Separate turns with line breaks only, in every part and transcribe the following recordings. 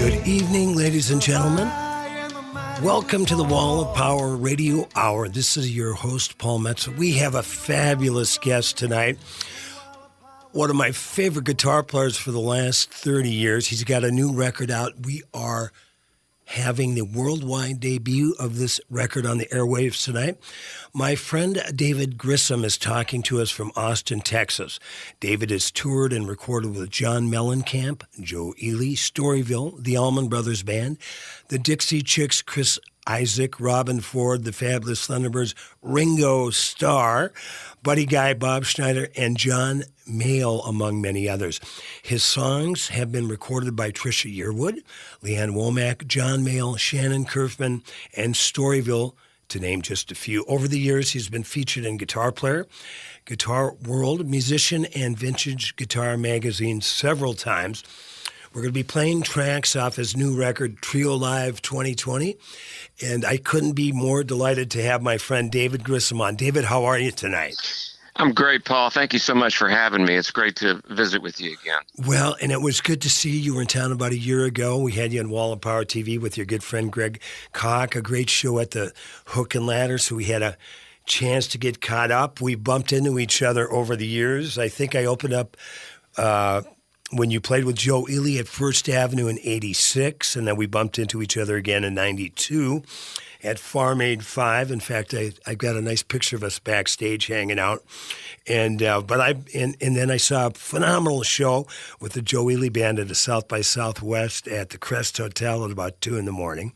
Good evening, ladies and gentlemen. Welcome to the Wall of Power Radio Hour. This is your host, Paul Metz. We have a fabulous guest tonight. One of my favorite guitar players for the last 30 years. He's got a new record out. We are having the worldwide debut of this record on the airwaves tonight. My friend David Grissom is talking to us from Austin, Texas. David has toured and recorded with John Mellencamp, Joe Ely, Storyville, the Allman Brothers Band, the Dixie Chicks, Chris Isaac, Robin Ford, the Fabulous Thunderbirds, Ringo Starr, Buddy Guy, Bob Schneider, and John Mayall, among many others. His songs have been recorded by Trisha Yearwood, Leanne Womack, John Mayall, Shannon Curfman, and Storyville, to name just a few. Over the years, he's been featured in Guitar Player, Guitar World, Musician, and Vintage Guitar magazine several times. We're going to be playing tracks off his new record, Trio Live 2020, and I couldn't be more delighted to have my friend David Grissom on. David, how are you tonight?
I'm great, Paul. Thank you so much for having me. It's great to visit with you again.
Well, and it was good to see you. You were in town about a year ago. We had you on Wall of Power TV with your good friend Greg Koch, a great show at the Hook and Ladder, so we had a chance to get caught up. We bumped into each other over the years. I think I opened up when you played with Joe Ely at First Avenue in 86, and then we bumped into each other again in 92 at Farm Aid 5. In fact, I got a nice picture of us backstage hanging out. And then I saw a phenomenal show with the Joe Ely Band at the South by Southwest at the Crest Hotel at about 2 in the morning.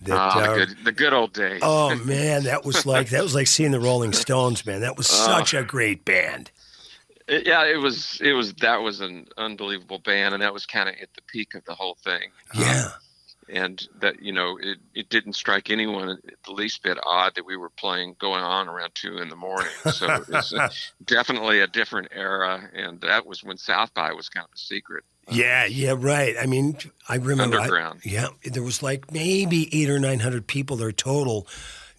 The good old days.
Oh man, that was like seeing the Rolling Stones, man. That was such a great band.
That was an unbelievable band, and that was kind of at the peak of the whole thing.
Yeah.
And that, it didn't strike anyone the least bit odd that we were going on around 2 in the morning. So it was definitely a different era, and that was when South by was kind of a secret.
Yeah, right. I mean, I remember.
Underground.
There was like maybe 800 or 900 people there total.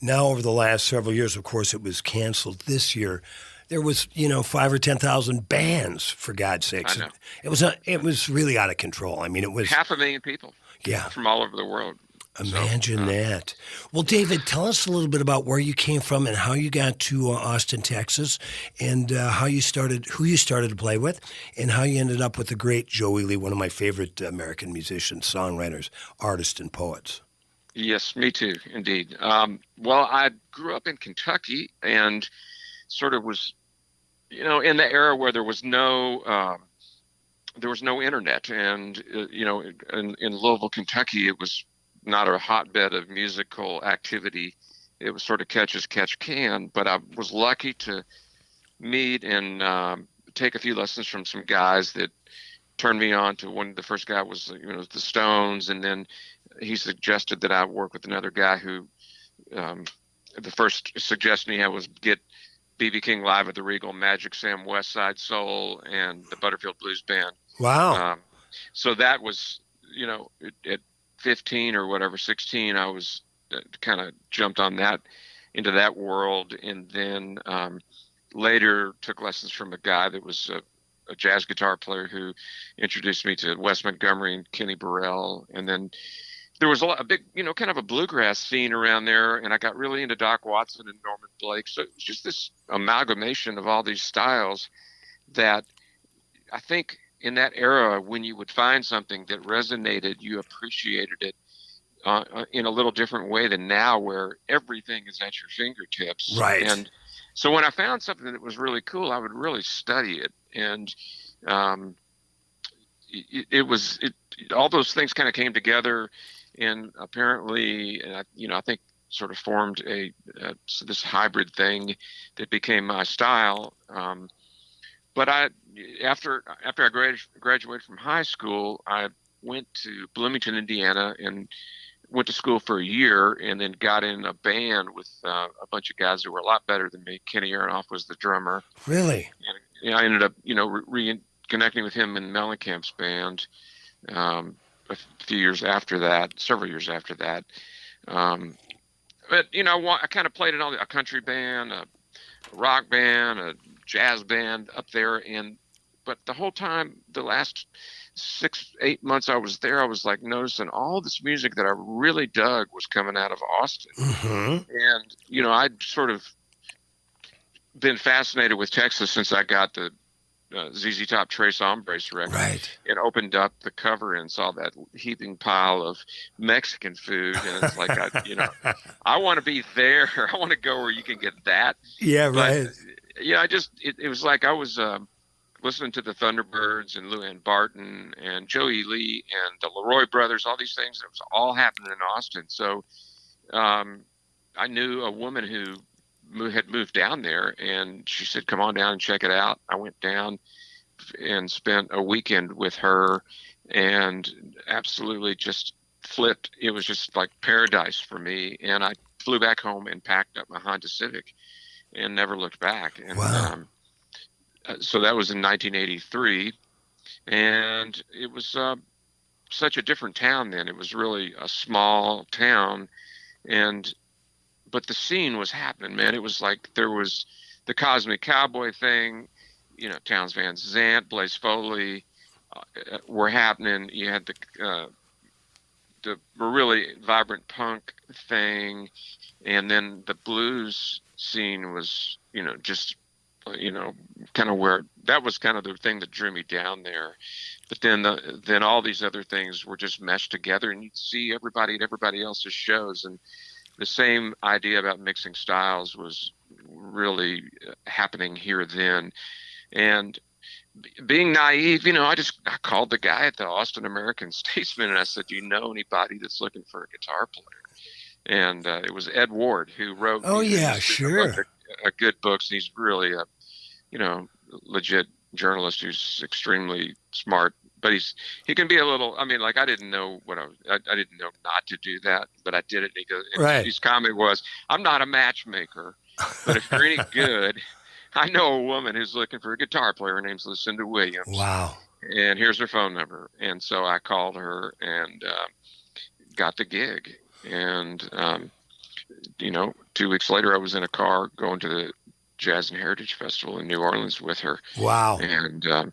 Now, over the last several years, of course, it was canceled this year. There was, 5,000 or 10,000 bands, for God's sakes.
I know.
It was really out of control. I mean, it was
500,000 people.
Yeah.
From all over the world.
Imagine that. Well, David, tell us a little bit about where you came from and how you got to Austin, Texas, and who you started to play with, and how you ended up with the great Joe Ely, one of my favorite American musicians, songwriters, artists, and poets.
Yes, me too, indeed. Well, I grew up in Kentucky and sort of was, in the era where there was no internet, and in Louisville, Kentucky, it was not a hotbed of musical activity. It was sort of catch as catch can. But I was lucky to meet and take a few lessons from some guys that turned me on to one. The first guy was the Stones, and then he suggested that I work with another guy who the first suggestion he had was get B.B. King live at the Regal, Magic Sam, West Side Soul, and the Butterfield Blues Band.
Wow.
So that was, at 15 or whatever, 16, I was kind of jumped on into that world. And then later took lessons from a guy that was a jazz guitar player who introduced me to Wes Montgomery and Kenny Burrell. And then there was a big, kind of a bluegrass scene around there, and I got really into Doc Watson and Norman Blake. So it was just this amalgamation of all these styles that I think in that era, when you would find something that resonated, you appreciated it in a little different way than now, where everything is at your fingertips.
Right.
And so when I found something that was really cool, I would really study it. And all those things kind of came together. And apparently, I think sort of formed this hybrid thing that became my style. But after I graduated from high school, I went to Bloomington, Indiana, and went to school for a year, and then got in a band with a bunch of guys who were a lot better than me. Kenny Aronoff was the drummer.
Really?
And I ended up, reconnecting with him in Mellencamp's band. Several years after that. But, I kind of played in a country band, a rock band, a jazz band up there. And but the whole time, the last 6, 8 months I was there, I was like noticing all this music that I really dug was coming out of Austin.
Mm-hmm.
And, I'd sort of been fascinated with Texas since I got the ZZ Top Tres Hombres record.
Right.
And opened up the cover and saw that heaping pile of Mexican food. And it's like, I want to be there. I want to go where you can get that.
Yeah, right.
But, it was like I was listening to the Thunderbirds and Luann Barton and Joey Lee and the Leroy Brothers, all these things. It was all happening in Austin. So I knew a woman who had moved down there, and she said, come on down and check it out. I went down and spent a weekend with her and absolutely just flipped. It was just like paradise for me. And I flew back home and packed up my Honda Civic and never looked back. And
wow.
So that was in 1983. And it was such a different town then. It was really a small town. But the scene was happening, man. It was like there was the Cosmic Cowboy thing, Townes Van Zandt, Blaze Foley were happening. You had the really vibrant punk thing, and then the blues scene was, just, kind of where that was kind of the thing that drew me down there. But then all these other things were just meshed together, and you'd see everybody at everybody else's shows, and the same idea about mixing styles was really happening here then. And being naive, I called the guy at the Austin American-Statesman and I said, do you know anybody that's looking for a guitar player? And it was Ed Ward who wrote.
Oh, yeah, sure.
A good books. And he's really a, legit journalist who's extremely smart. But he can be a little. I mean, like I didn't know I didn't know not to do that, but I did it. And he goes,
right.
His comment was, "I'm not a matchmaker, but if you're any good, I know a woman who's looking for a guitar player. Her name's Lucinda Williams.
Wow.
And here's her phone number." And so I called her and got the gig. And 2 weeks later, I was in a car going to the Jazz and Heritage Festival in New Orleans with her.
Wow.
And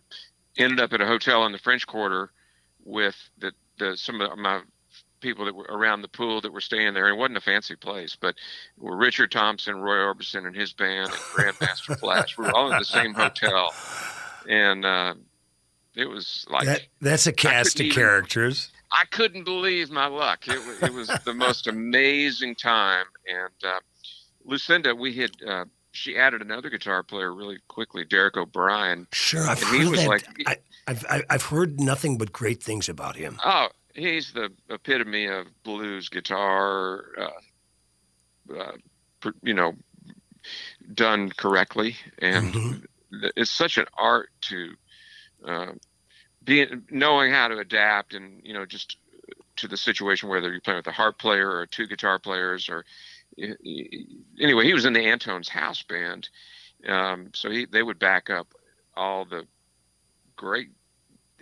ended up at a hotel in the French Quarter with some of my people that were around the pool that were staying there. It wasn't a fancy place, but were Richard Thompson, Roy Orbison and his band, and Grandmaster Flash. We were all in the same hotel. And it was like...
That's a cast of characters.
I couldn't believe my luck. It was the most amazing time. And Lucinda, she added another guitar player really quickly, Derek O'Brien.
Sure, I've heard that. I've heard nothing but great things about him.
Oh, he's the epitome of blues guitar, done correctly, and it's such an art to knowing how to adapt, and just to the situation, whether you're playing with a harp player or 2 guitar players or. Anyway, he was in the Antone's house band, so they would back up all the great.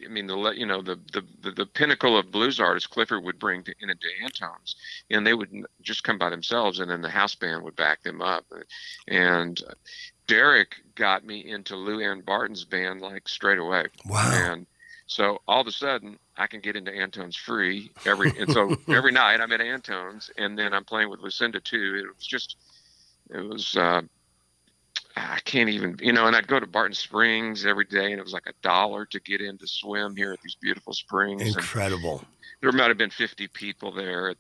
I mean, the pinnacle of blues artists. Clifford would bring into Antone's, and they would just come by themselves, and then the house band would back them up. And Derek got me into Lou Ann Barton's band like straight away.
Wow!
And so all of a sudden, I can get into Antone's free every night I'm at Antone's, and then I'm playing with Lucinda too. It was I can't even, and I'd go to Barton Springs every day, and it was like $1 to get in to swim here at these beautiful springs.
Incredible.
And there might have been 50 people there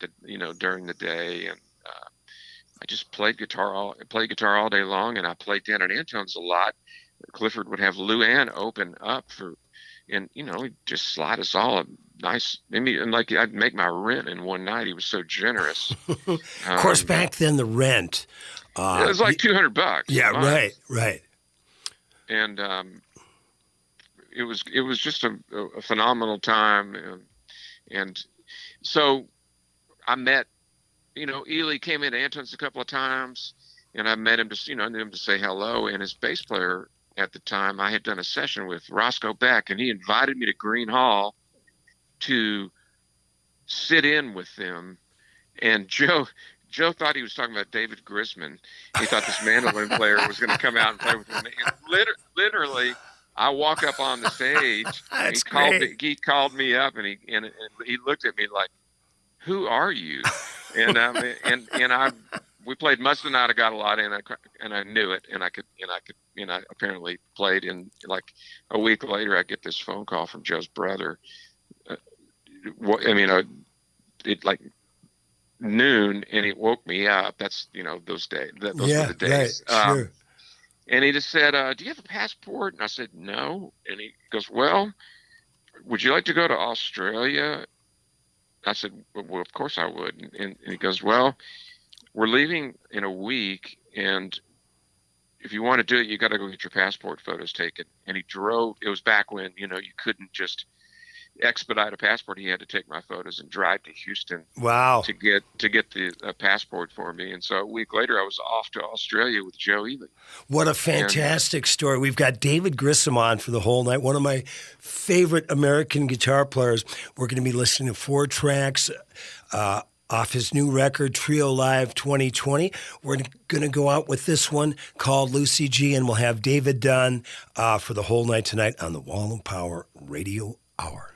during the day, and I just played guitar all day long, and I played down at Antone's a lot. Clifford would have Lou Ann open up for. And, he'd just slide us all a nice, and like I'd make my rent in one night. He was so generous.
Of course, back then the rent.
It was like $200.
Yeah, right.
And it was just a phenomenal time. And so I met, Ely came into Antone's a couple of times, and I met him I knew him to say hello. And his bass player, at the time, I had done a session with Roscoe Beck, and he invited me to Green Hall to sit in with them. And Joe thought he was talking about David Grissom. He thought this mandolin player was going to come out and play with him. Literally, I walk up on the stage.
That's great.
He called me up, and he looked at me like, "Who are you?" And we played Must Have Not Have Got a Lot, and I knew it, and I could apparently played. And like a week later, I get this phone call from Joe's brother. It like noon, and he woke me up. That's those days. Those were the days.
Right, sure.
And he just said, "Do you have a passport?" And I said, "No." And he goes, "Well, would you like to go to Australia?" I said, "Well, of course I would." And he goes, "Well, we're leaving in a week, and if you want to do it, you got to go get your passport photos taken." And he drove. It was back when you couldn't just expedite a passport. He had to take my photos and drive to Houston.
Wow.
To get the passport for me. And so a week later, I was off to Australia with Joe Ely.
What a fantastic story. We've got David Grissom on for the whole night, one of my favorite American guitar players. We're going to be listening to 4 tracks off his new record, Trio Live 2020. We're going to go out with this one called Lucy G, and we'll have David Dunn for the whole night tonight on the Wall of Power Radio Hour.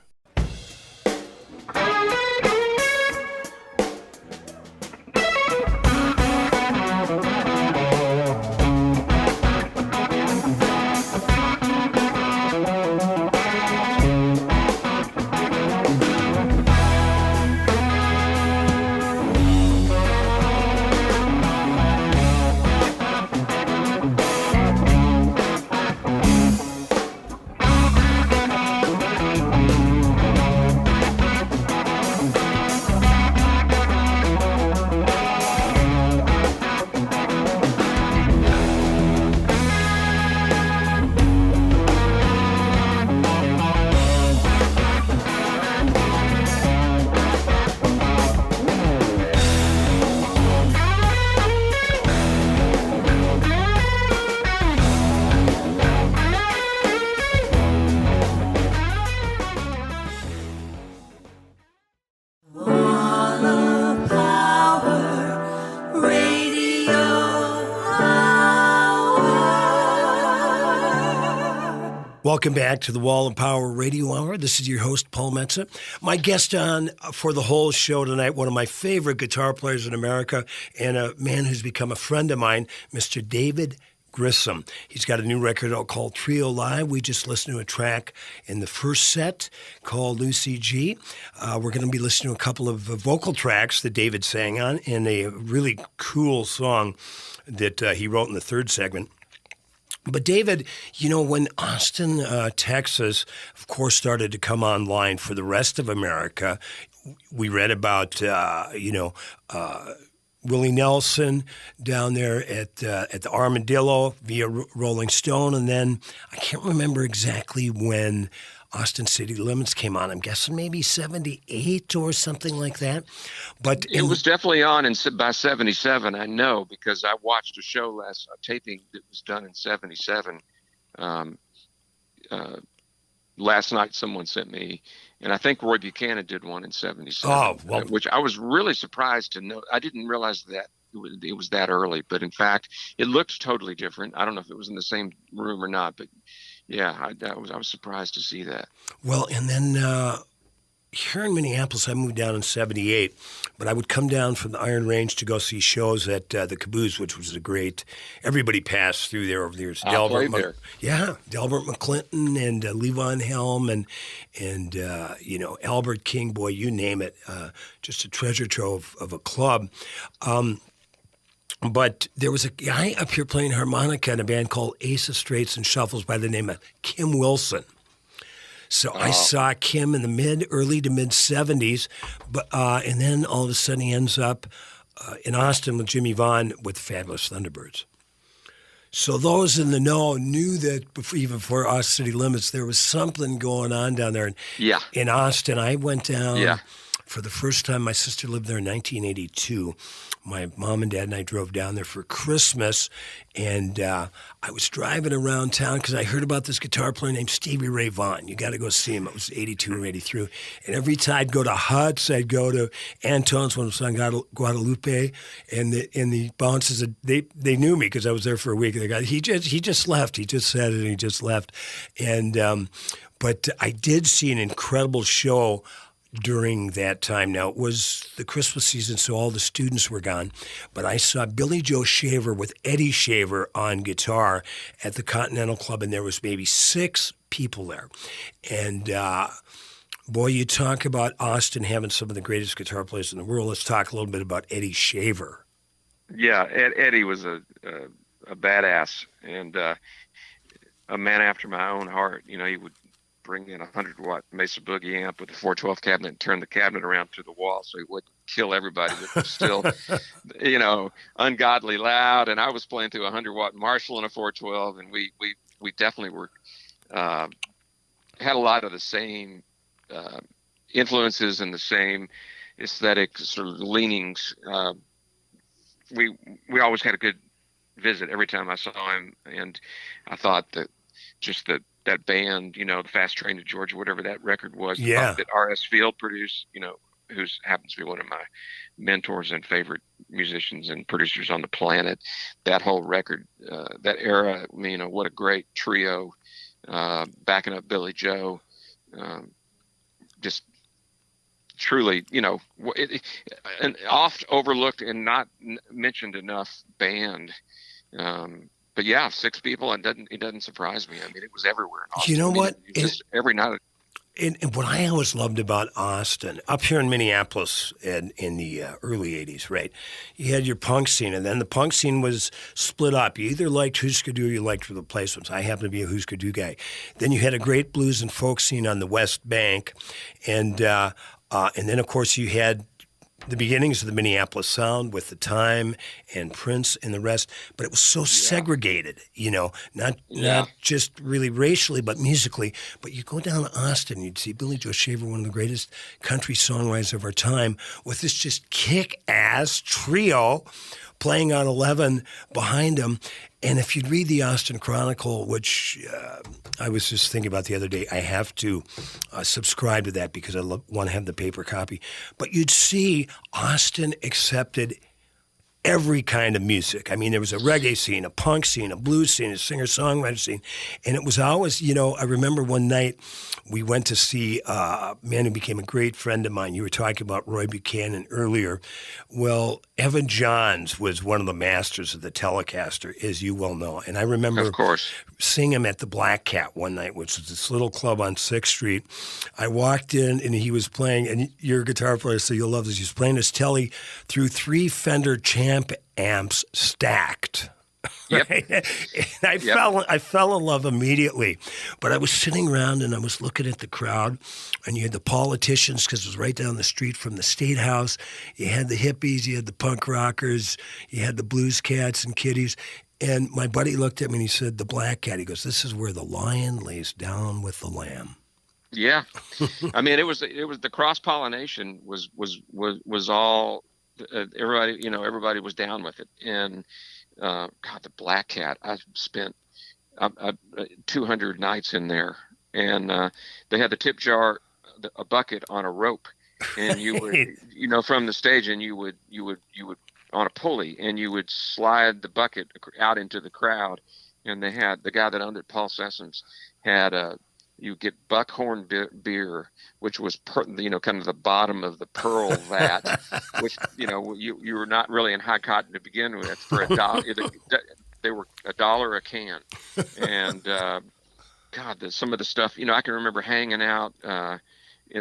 Welcome back to the Wall of Power Radio Hour. This is your host, Paul Metza. My guest on for the whole show tonight, one of my favorite guitar players in America and a man who's become a friend of mine, Mr. David Grissom. He's got a new record out called Trio Live. We just listened to a track in the first set called Lucy G. We're going to be listening to a couple of vocal tracks that David sang on and a really cool song that he wrote in the third segment. But David, when Austin, Texas, of course, started to come online for the rest of America, we read about, Willie Nelson down there at the Armadillo via Rolling Stone. And then I can't remember exactly when Austin City Limits came on. I'm guessing maybe 78 or something like that. But
it was definitely on by 77. I know because I watched a show taping that was done in 77. Last night someone sent me, and I think Roy Buchanan did one in 77.
Oh, well,
which I was really surprised to know. I didn't realize that it was that early, but in fact, it looked totally different. I don't know if it was in the same room or not, but yeah, I was surprised to see that. Well,
and then here in Minneapolis, I moved down in 78, but I would come down from the Iron Range to go see shows at the Caboose, which was everybody passed through there over the years.
Delbert
McClinton and Levon Helm and Albert King, boy, you name it. Just a treasure trove of a club. But there was a guy up here playing harmonica in a band called Ace of Straights and Shuffles by the name of Kim Wilson. So I saw Kim in the early to mid 70s, but and then all of a sudden he ends up in Austin with Jimmy Vaughn with the Fabulous Thunderbirds. So those in the know knew that even before Austin City Limits, there was something going on down there. In Austin, I went down.
Yeah.
For the first time, my sister lived there in 1982. My mom and dad and I drove down there for Christmas, and I was driving around town because I heard about this guitar player named Stevie Ray Vaughan. You got to go see him. It was 82 or 83. And every time I'd go to Huts, I'd go to Anton's when it was on Guadalupe, and the bouncers, they knew me because I was there for a week. They got, he just left. He just said it and he just left. And but I did see an incredible show during that time. Now, it was the Christmas season, so all the students were gone. But I saw Billy Joe Shaver with Eddie Shaver on guitar at the Continental Club, and there was maybe 6 people there. And boy, you talk about Austin having some of the greatest guitar players in the world. Let's talk a little bit about Eddie Shaver.
Yeah, Eddie was a badass and a man after my own heart. You know, he would bring in a 100-watt Mesa Boogie amp with a 412 cabinet and turn the cabinet around to the wall so he wouldn't kill everybody, but it was still, you know, ungodly loud. And I was playing through a 100-watt Marshall and a 412, and we definitely were had a lot of the same influences and the same aesthetic sort of leanings. We always had a good visit every time I saw him, and I thought that just that band, you know, the Fast Train to Georgia, whatever that record was, that R.S. Field produced, you know, who happens to be one of my mentors and favorite musicians and producers on the planet. That whole record, that era, you know, what a great trio, backing up Billy Joe, just truly, you know, an oft overlooked and not mentioned enough band. But yeah, 6 people, and it doesn't surprise me. I mean, it was everywhere in Austin.
You know what?
Just every night.
And what I always loved about Austin, up here in Minneapolis in the early 80s, right? You had your punk scene, and then the punk scene was split up. You either liked Husker Du or you liked the Replacements. I happen to be a Husker Du guy. Then you had a great blues and folk scene on the West Bank, and then, of course, you had the beginnings of the Minneapolis Sound with the Time and Prince and the rest, but it was so segregated, you know, not just really racially, but musically. But you go down to Austin, you'd see Billy Joe Shaver, one of the greatest country songwriters of our time, with this just kick-ass trio playing on 11 behind him. And if you'd read the Austin Chronicle, which I was just thinking about the other day, I have to subscribe to that because I want to have the paper copy. But you'd see Austin accepted every kind of music. I mean, there was a reggae scene, a punk scene, a blues scene, a singer-songwriter scene. And it was always, you know, I remember one night we went to see a man who became a great friend of mine. You were talking about Roy Buchanan earlier. Well, Evan Johns was one of the masters of the Telecaster, as you well know. And I remember
of course
seeing him at the Black Cat one night, which was this little club on 6th Street. I walked in and he was playing, and you're a guitar player, so you'll love this. He was playing his Tele through 3 Fender Champ amps stacked.
Yep.
Right? And I fell in love immediately. But I was sitting around and I was looking at the crowd, and you had the politicians because it was right down the street from the State House. You had the hippies, you had the punk rockers, you had the blues cats and kiddies. And my buddy looked at me and he said, "The Black Cat." He goes, "This is where the lion lays down with the lamb."
Yeah. I mean, it was the cross-pollination was all. Everybody was down with it, and God, the Black Cat. I spent 200 nights in there, and they had the tip jar, a bucket on a rope, and you would, you know, from the stage, and you would on a pulley, and you would slide the bucket out into the crowd, and they had the guy that owned it, Paul Sessoms, had you get buckhorn beer, which was, kind of the bottom of the pearl vat, which, you know, you were not really in high cotton to begin with. For $1, they were $1 a can. And, God, some of the stuff, you know, I can remember hanging out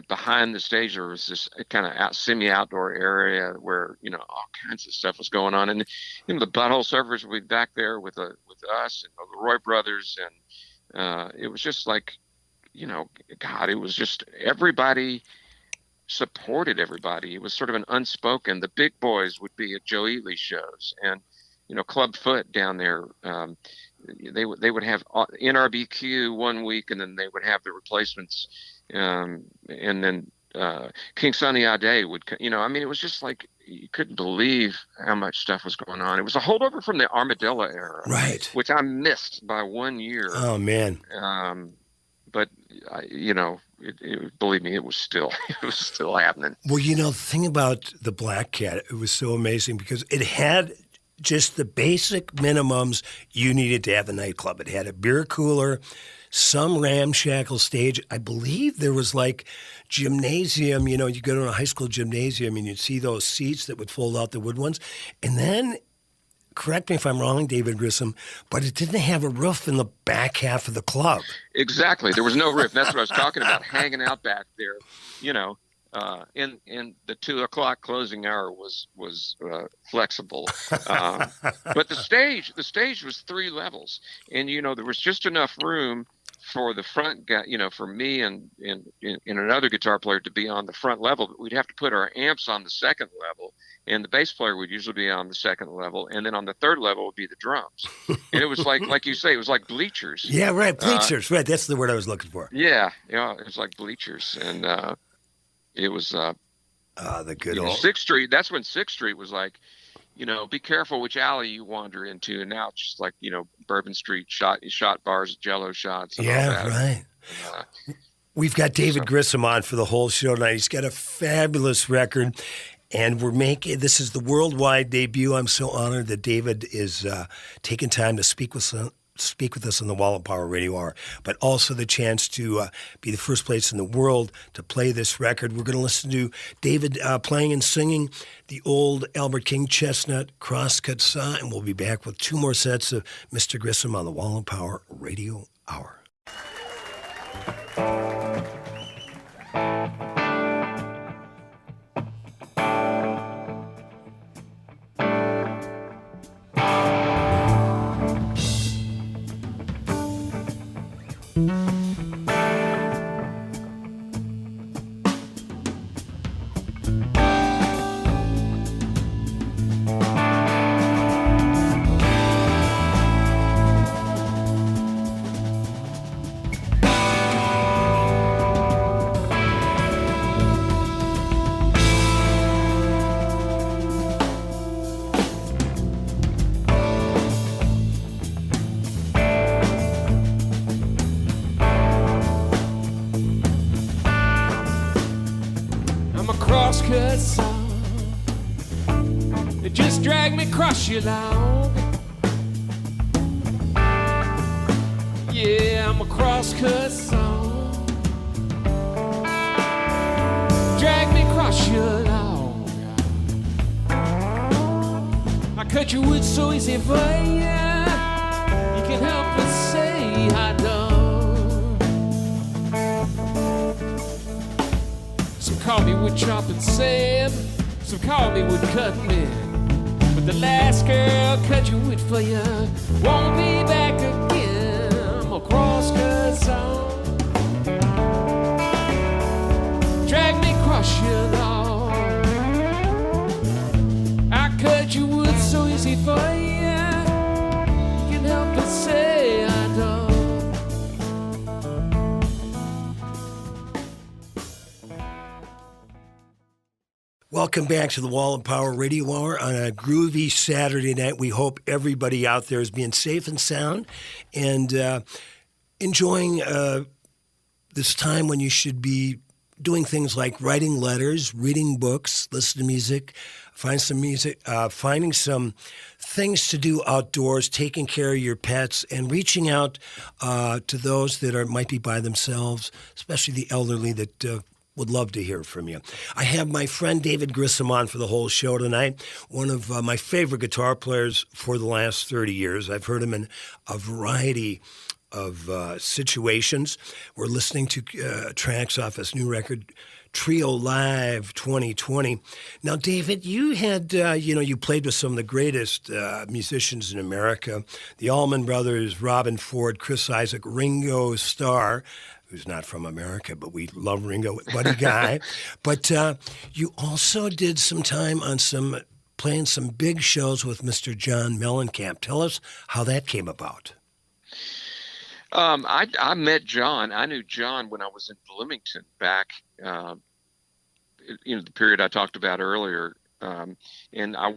behind the stage. There was this kind of semi-outdoor area where, you know, all kinds of stuff was going on. And, you know, the Butthole Surfers would be back there with us and the Roy Brothers. And it was just like, you know, God, it was just everybody supported everybody. It was sort of an unspoken. The big boys would be at Joe Ely shows, and, you know, Club Foot down there. They would have NRBQ one week, and then they would have the Replacements, and then King Sunny Ade would, I mean, it was just like you couldn't believe how much stuff was going on. It was a holdover from the Armadillo era,
right?
Which I missed by 1 year.
Oh man!
But believe me, it was still happening.
Well, the thing about the Black Cat, it was so amazing because it had just the basic minimums you needed to have a nightclub. It had a beer cooler, some ramshackle stage. I believe there was like gymnasium, you go to a high school gymnasium and you'd see those seats that would fold out, the wood ones. And then, correct me if I'm wrong, David Grissom, but it didn't have a roof in the back half of the club.
Exactly. There was no roof. That's what I was talking about, hanging out back there, in the 2:00 closing hour was flexible. But the stage was 3 levels, and, there was just enough room for the front guy, for me and another guitar player to be on the front level, but we'd have to put our amps on the second level, and the bass player would usually be on the second level, and then on the third level would be the drums. And it was like you say, it was like bleachers.
Yeah, right, bleachers, right. That's the word I was looking for.
Yeah, it was like bleachers, and it was the good old 6th Street. That's when 6th Street was like, be careful which alley you wander into. And now it's just like, Bourbon Street shot bars, Jello shots. And all that.
Right. We've got David Grissom on for the whole show tonight. He's got a fabulous record, and this is the worldwide debut. I'm so honored that David is taking time to speak with us on the Wall of Power Radio Hour, but also the chance to be the first place in the world to play this record. We're going to listen to David playing and singing the old Albert King Chestnut Crosscut Saw, and we'll be back with 2 more sets of Mr. Grissom on the Wall of Power Radio Hour.
Across your lawn, yeah, I'm a crosscut song. Drag me across your lawn. I cut your wood so easy for you. You can help but say I don't. Some call me wood chopping Sam, some call me wood cutting man. The last girl cut your wood for you, won't be back again. I'm a crosscut song. Drag me across your lawn. I cut your wood so easy for you. You can help but say I don't.
Welcome back to the Wall of Power Radio Hour on a groovy Saturday night. We hope everybody out there is being safe and sound and enjoying this time when you should be doing things like writing letters, reading books, listening to music, finding some things to do outdoors, taking care of your pets, and reaching out to those that might be by themselves, especially the elderly that would love to hear from you. I have my friend David Grissom on for the whole show tonight, one of my favorite guitar players for the last 30 years. I've heard him in a variety of situations. We're listening to tracks off his new record, Trio Live 2020. Now, David, you had, you played with some of the greatest musicians in America, the Allman Brothers, Robin Ford, Chris Isaak, Ringo Starr, who's not from America, but we love Ringo, buddy guy. But you also did some time on playing some big shows with Mr. John Mellencamp. Tell us how that came about.
I met John. I knew John when I was in Bloomington back the period I talked about earlier. And I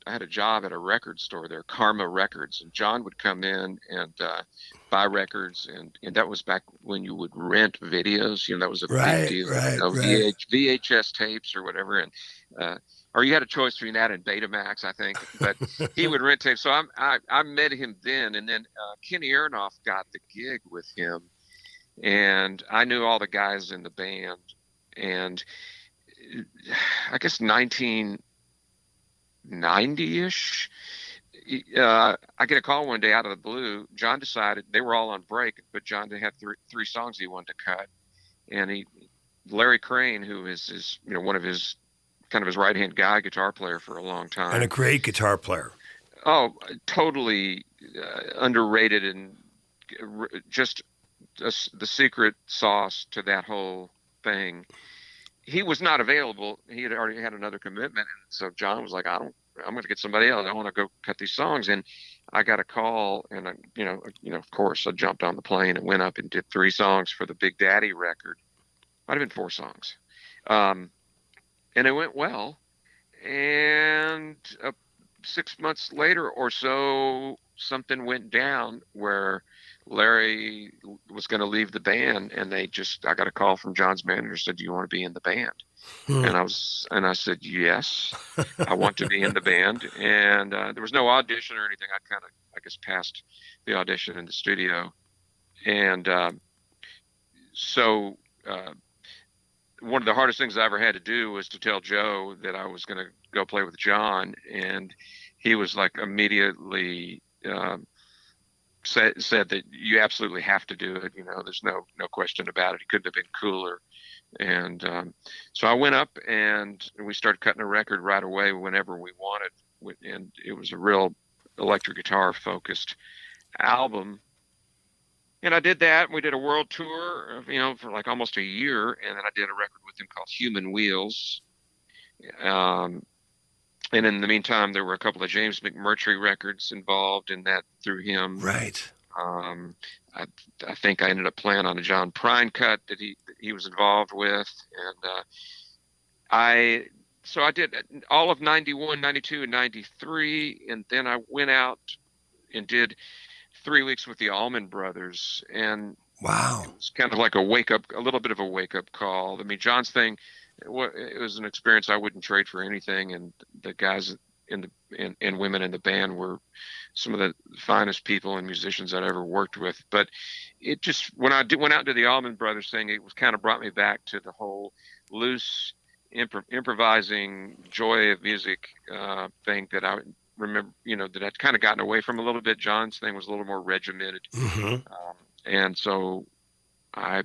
had a job at a record store there, Karma Records, and John would come in and buy records, and that was back when you would rent videos. That was a big deal.
Right.
VHS tapes or whatever, and or you had a choice between that and Betamax, I think. But he would rent tapes. So I met him then, and then Kenny Aronoff got the gig with him, and I knew all the guys in the band, and I guess 1990-ish, I get a call one day out of the blue. John decided they were all on break, but John had three songs he wanted to cut, and Larry Crane, who is one of his kind of his right-hand guy, guitar player for a long time,
and a great guitar player.
Oh, totally underrated, and just the secret sauce to that whole thing. He was not available. He had already had another commitment. And so John was like, I'm going to get somebody else. I want to go cut these songs. And I got a call, and of course I jumped on the plane and went up and did 3 songs for the Big Daddy record. Might have been 4 songs. And it went well. And 6 months later or so, something went down where Larry was going to leave the band, and I got a call from John's manager, said, "Do you want to be in the band?" And I said, "Yes, I want to be in the band." And there was no audition or anything. I guess, passed the audition in the studio. And so one of the hardest things I ever had to do was to tell Joe that I was going to go play with John. And he was like immediately said that you absolutely have to do it. There's no question about it. He couldn't have been cooler. And so I went up and we started cutting a record right away whenever we wanted. And it was a real electric guitar focused album. And I did that. We did a world tour, for like almost a year. And then I did a record with him called Human Wheels. And in the meantime, there were a couple of James McMurtry records involved in that through him.
Right.
I think I ended up playing on a John Prine cut that he was involved with. And I did all of 91, 92, and 93. And then I went out and did 3 weeks with the Allman Brothers. And
wow,
it was kind of like a little bit of a wake-up call. I mean, John's thing, it was an experience I wouldn't trade for anything, and the guys and women in the band were some of the finest people and musicians I'd ever worked with. But it just, when I went out to the Allman Brothers thing, it was kind of brought me back to the whole loose improvising joy of music thing that I remember, that I'd kind of gotten away from a little bit. John's thing was a little more regimented.
Mm-hmm.
And so I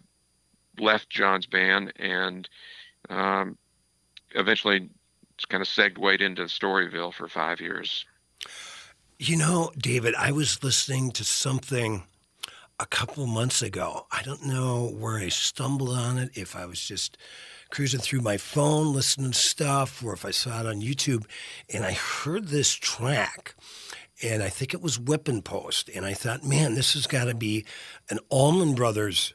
left John's band and eventually just kind of segued into Storyville for 5 years.
David, I was listening to something a couple months ago. I don't know where I stumbled on it, if I was just cruising through my phone, listening to stuff, or if I saw it on YouTube, and I heard this track, and I think it was Whippin' Post, and I thought, man, this has got to be an Allman Brothers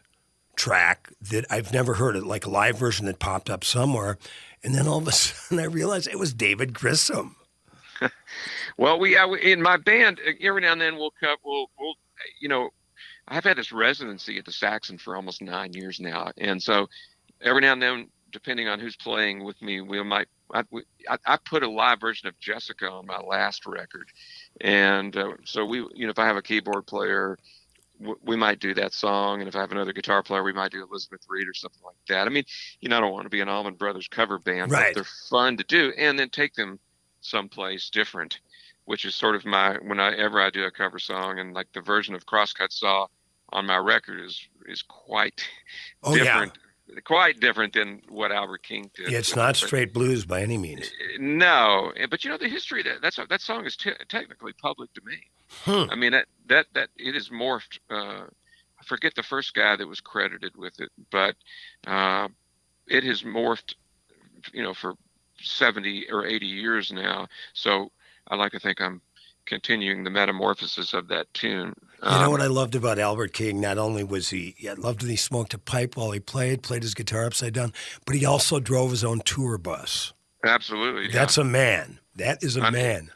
track that I've never heard, it like a live version that popped up somewhere, and then all of a sudden I realized it was David Grissom.
Well, we in my band every now and then we'll I've had this residency at the Saxon for almost 9 years now, and so every now and then, depending on who's playing with me, I put a live version of Jessica on my last record, and so we, if I have a keyboard player, we might do that song, and if I have another guitar player, we might do Elizabeth Reed or something like that. I mean, I don't want to be an Allman Brothers cover band,
right,
but they're fun to do, and then take them someplace different, which is sort of whenever I do a cover song, and like the version of Crosscut Saw on my record is quite different. Yeah. Quite different than what Albert King did.
Yeah, it's not straight blues by any means.
No, but the history that song is technically public domain. I mean that it is morphed. I forget the first guy that was credited with it, but it has morphed, for 70 or 80 years now. So I like to think I'm continuing the metamorphosis of that tune.
You know what I loved about Albert King? Not only was I loved that he smoked a pipe while he played his guitar upside down, but he also drove his own tour bus.
Absolutely.
That's a man. That is a man.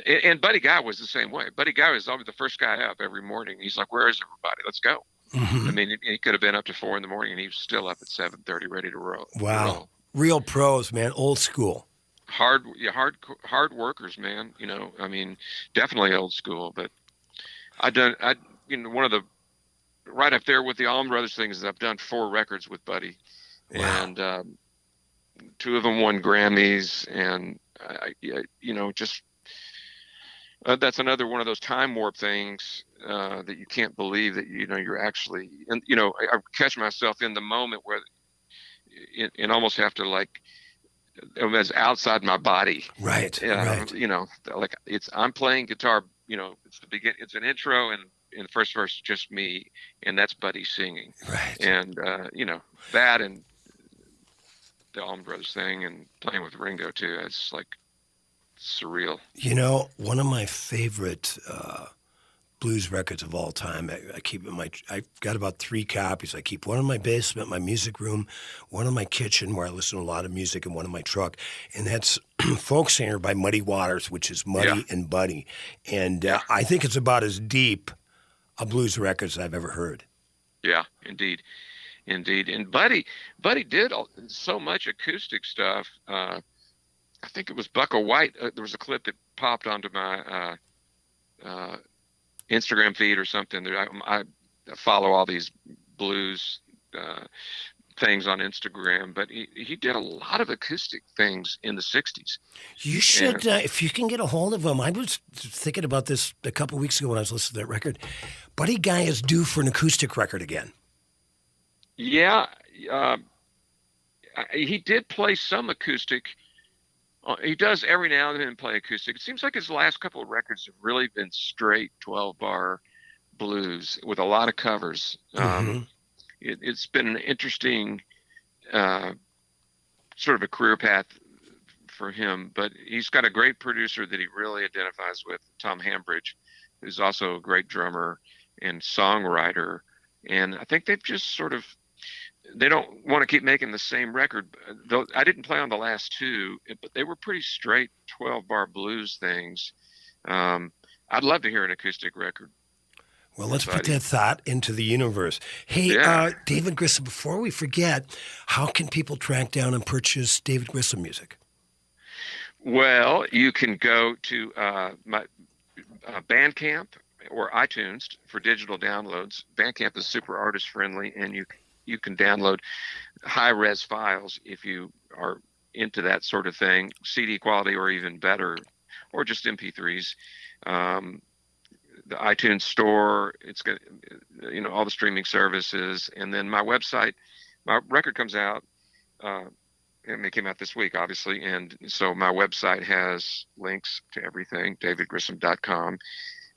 And Buddy Guy was the same way. Buddy Guy was always the first guy up every morning. He's like, "Where is everybody? Let's go."
Mm-hmm.
I mean, he could have been up to 4 a.m. and he was still up at 7:30, ready to roll.
Wow, real pros, man. Old school.
Hard workers, man. I mean, definitely old school. But one of the right up there with the Allman Brothers things is I've done 4 records with Buddy,
wow.
and 2 of them won Grammys, and that's another one of those time warp things that you can't believe that you're actually, and I catch myself in the moment where and almost have to like it's outside my body,
right?
Like I'm playing guitar, it's an intro, and in the first verse just me, and that's Buddy singing,
right?
And that and the Allman Brothers thing and playing with Ringo too, it's like surreal.
One of my favorite blues records of all time. I keep I've got about 3 copies. I keep one in my basement, my music room, one in my kitchen where I listen to a lot of music, and one in my truck. And that's Folk Singer by Muddy Waters, which is Muddy and Buddy. And I think it's about as deep a blues record as I've ever heard. Yeah,
indeed. And Buddy did so much acoustic stuff. I think it was Bucka White. There was a clip that popped onto my Instagram feed or something. I follow all these blues things on Instagram, but he did a lot of acoustic things in the 60s.
You should, if you can get a hold of him. I was thinking about this a couple of weeks ago when I was listening to that record. Buddy Guy is due for an acoustic record again.
Yeah. He did play some acoustic. He does every now and then play acoustic. It seems like his last couple of records have really been straight 12-bar blues with a lot of covers. Mm-hmm. It's been an interesting sort of a career path for him, but he's got a great producer that he really identifies with, Tom Hambridge, who's also a great drummer and songwriter. And I think they've just sort of, they don't want to keep making the same record. Though I didn't play on the last 2, but they were pretty straight 12-bar blues things. I'd love to hear an acoustic record.
Well, let's put that thought into the universe. Hey, David Grissom, before we forget, how can people track down and purchase David Grissom music?
Well, you can go to my Bandcamp or iTunes for digital downloads. Bandcamp is super artist friendly, and you can download high-res files if you are into that sort of thing, CD quality or even better, or just MP3s. The iTunes store, it's got all the streaming services, and then my website. My record comes out, and it came out this week, obviously, and so my website has links to everything, davidgrissom.com.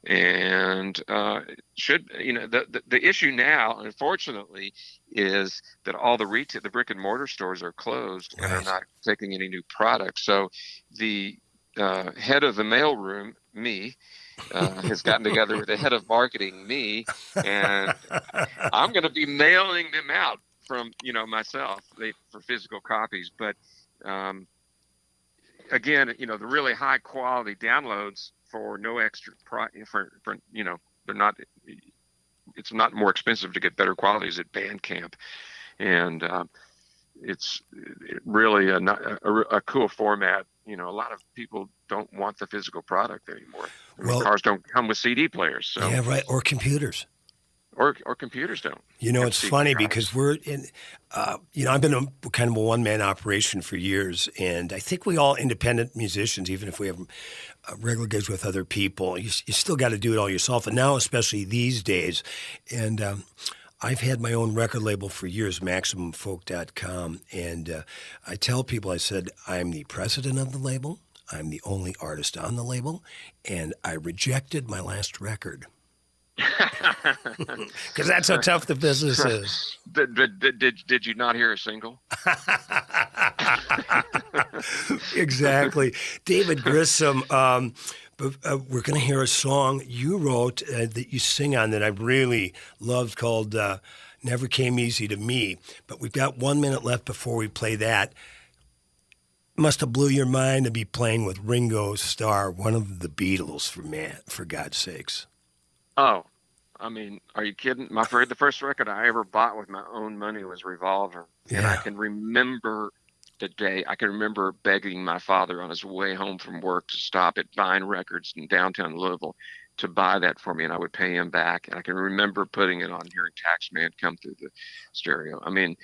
And the issue now, unfortunately, is that all the brick and mortar stores are closed and are not taking any new products. So the head of the mailroom, me, has gotten together with the head of marketing, me, and I'm going to be mailing them out from myself for physical copies. But again, the really high quality downloads for no extra they're not. It's not more expensive to get better qualities at Bandcamp, and it's really a cool format. A lot of people don't want the physical product anymore. Cars don't come with CD players. So.
Yeah, right. Or computers.
Or computers don't.
It's funny because we're in, I've been a kind of a one-man operation for years, and I think we all independent musicians, even if we have regular gigs with other people, you still got to do it all yourself. And now, especially these days, and I've had my own record label for years, MaximumFolk.com, and I tell people, I said, I'm the president of the label, I'm the only artist on the label, and I rejected my last record. Because that's how tough the business is.
Did you not hear a single?
Exactly. David Grissom, But we're going to hear a song you wrote that you sing on that I really loved called Never Came Easy to Me. But we've got 1 minute left before we play that. Must have blew your mind to be playing with Ringo Starr, one of the Beatles, for God's sakes.
Oh, I mean, are you kidding? The first record I ever bought with my own money was Revolver.
Yeah.
And I can remember the day. I can remember begging my father on his way home from work to stop at Vine Records in downtown Louisville to buy that for me, and I would pay him back. And I can remember putting it on, hearing Taxman come through the stereo. I mean,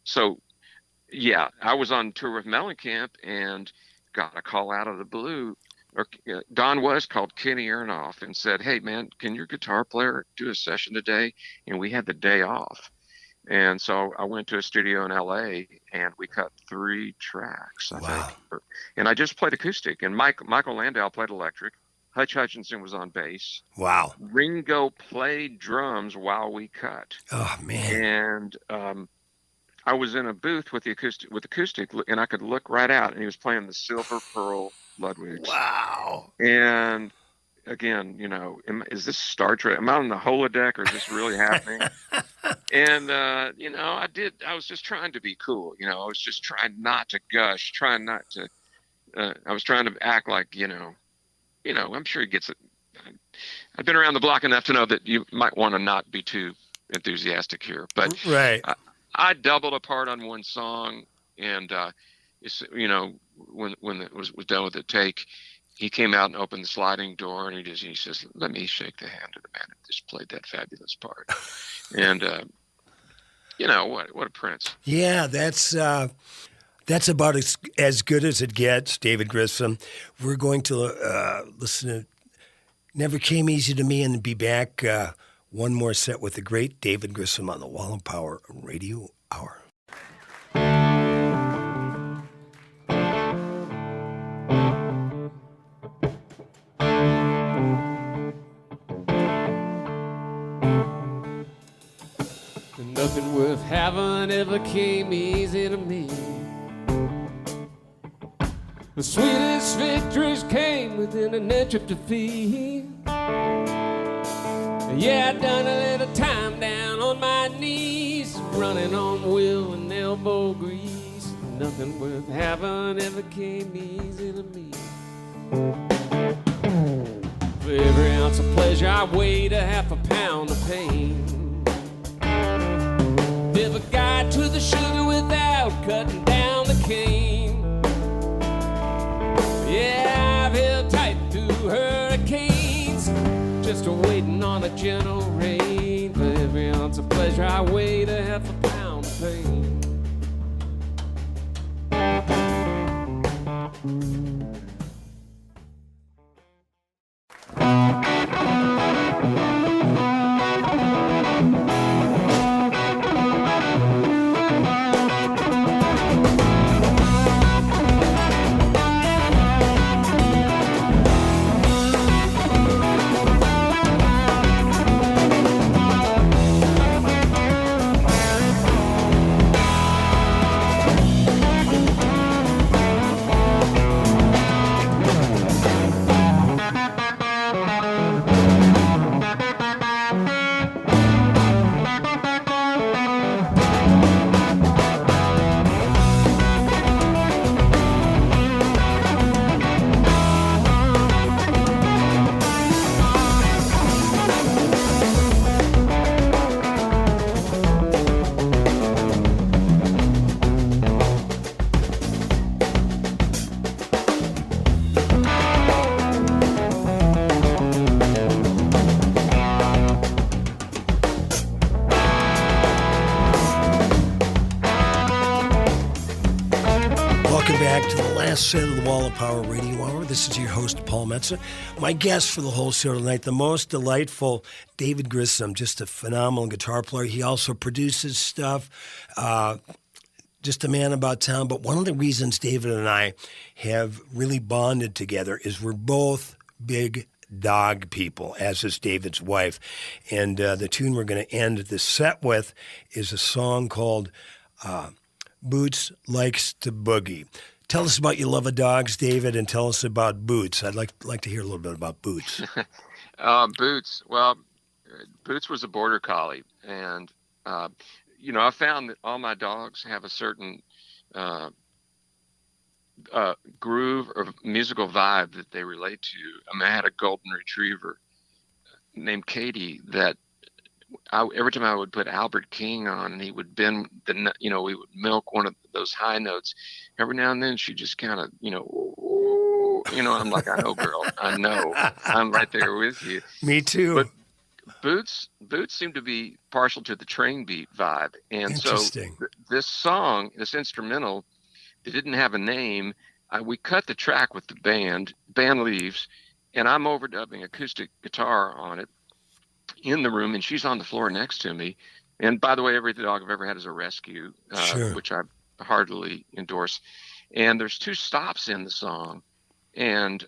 so, yeah, I was on tour with Mellencamp and got a call out of the blue. Don West called Kenny Aronoff and said, "Hey, man, can your guitar player do a session today?" And we had the day off. And so I went to a studio in L.A. and we cut 3 tracks, I think. And I just played acoustic. And Michael Landau played electric. Hutch Hutchinson was on bass.
Wow.
Ringo played drums while we cut.
Oh, man.
And I was in a booth with acoustic, and I could look right out, and he was playing the Silver Pearl Ludwigs.
Wow.
And again, you know, is this Star Trek? Am I on the holodeck, or is this really happening? And, you know, I was just trying to be cool. You know, I was just trying not to gush, I was trying to act like, you know, I'm sure he gets it. I've been around the block enough to know that you might want to not be too enthusiastic here. But
right.
I doubled apart on one song, and, you know, when it was done with the take, he came out and opened the sliding door, and he says, "Let me shake the hand of the man who just played that fabulous part." And, you know, what a prince.
Yeah, that's about as good as it gets, David Grissom. We're going to listen to Never Came Easy to Me and be back one more set with the great David Grissom on the Wall of Power Radio Hour.
Nothing worth having ever came easy to me. The sweetest victories came within an inch of defeat. Yeah, I done a little time down on my knees, running on will and elbow grease. Nothing worth having ever came easy to me. For every ounce of pleasure I weighed a half a pound of pain. Never got to the sugar without cutting down the cane. Yeah, I've held tight through hurricanes, just waiting on a gentle rain. For every ounce of pleasure I weighed a half a pound of pain.
Set of the Wall of Power Radio Hour. This is your host, Paul Metzer. My guest for the whole show tonight, the most delightful David Grissom, just a phenomenal guitar player. He also produces stuff, just a man about town. But one of the reasons David and I have really bonded together is we're both big dog people, as is David's wife. And the tune we're going to end this set with is a song called Boots Likes to Boogie. Tell us about your love of dogs, David, and tell us about Boots. I'd like to hear a little bit about Boots.
Boots. Well, Boots was a border collie, and I found that all my dogs have a certain groove or musical vibe that they relate to. I had a golden retriever named Katie that every time I would put Albert King on, and he would bend we would milk one of those high notes. Every now and then she just kind of, I'm like, I know, girl, I know, I'm right there with you.
Me too.
But Boots seemed to be partial to the train beat vibe, and so this song, this instrumental, it didn't have a name. We cut the track with the band leaves, and I'm overdubbing acoustic guitar on it in the room, and she's on the floor next to me. And by the way, every dog I've ever had is a rescue, which I heartily endorse. And there's 2 stops in the song, and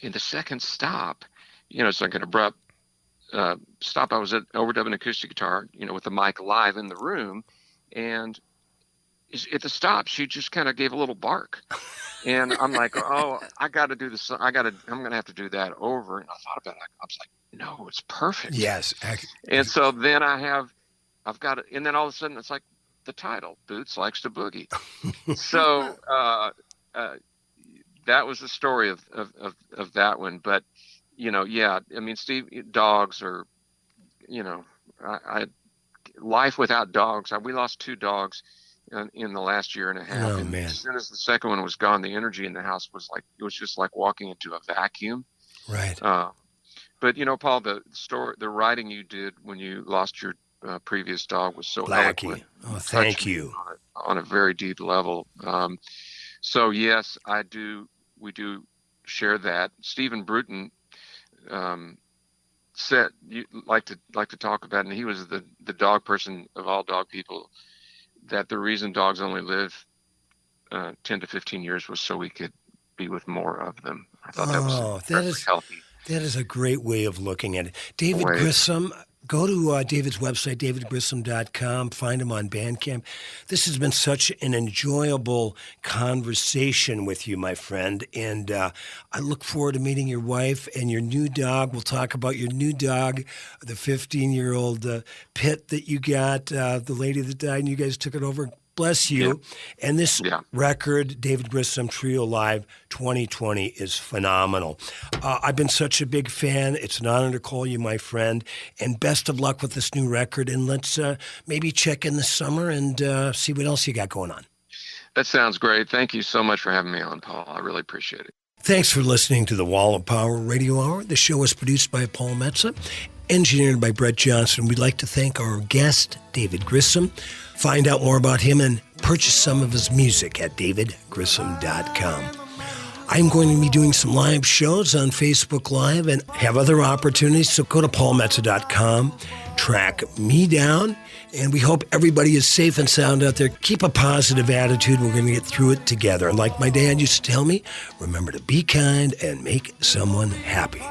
in the second stop, it's like an abrupt stop. I was overdubbing acoustic guitar, with the mic live in the room, and at the stop, she just kind of gave a little bark, and I'm like, oh, I got to do this. I'm going to have to do that over. And I thought about it. I was like, no, it's perfect.
Yes.
And so then I've got it. And then all of a sudden it's like the title, Boots Likes to Boogie. So, that was the story of that one. But, Steve, dogs are, life without dogs. We lost 2 dogs in the last year and a half.
Oh, man.
As soon as the second one was gone, the energy in the house was just like walking into a vacuum.
Right.
But Paul, the writing you did when you lost your previous dog was so
Blackie.
eloquent.
Oh, thank you.
On a very deep level. So yes, we do share that. Stephen Bruton said you like to talk about, and he was the dog person of all dog people, that the reason dogs only live 10 to 15 years was so we could be with more of them. I thought that was healthy.
That is a great way of looking at it. David Grissom, go to David's website, davidgrissom.com. Find him on Bandcamp. This has been such an enjoyable conversation with you, my friend. And I look forward to meeting your wife and your new dog. We'll talk about your new dog, the 15-year-old Pit that you got, the lady that died, and you guys took it over. Bless you. Yeah. And this record, David Grissom Trio Live 2020, is phenomenal. I've been such a big fan. It's an honor to call you my friend. And best of luck with this new record. And let's maybe check in this summer and see what else you got going on.
That sounds great. Thank you so much for having me on, Paul. I really appreciate it.
Thanks for listening to the Wall of Power Radio Hour. The show is produced by Paul Metza, engineered by Brett Johnson. We'd like to thank our guest, David Grissom. Find out more about him and purchase some of his music at davidgrissom.com. I'm going to be doing some live shows on Facebook Live and have other opportunities, so go to paulmetza.com, track me down, and we hope everybody is safe and sound out there. Keep a positive attitude. We're going to get through it together. And like my dad used to tell me, remember to be kind and make someone happy.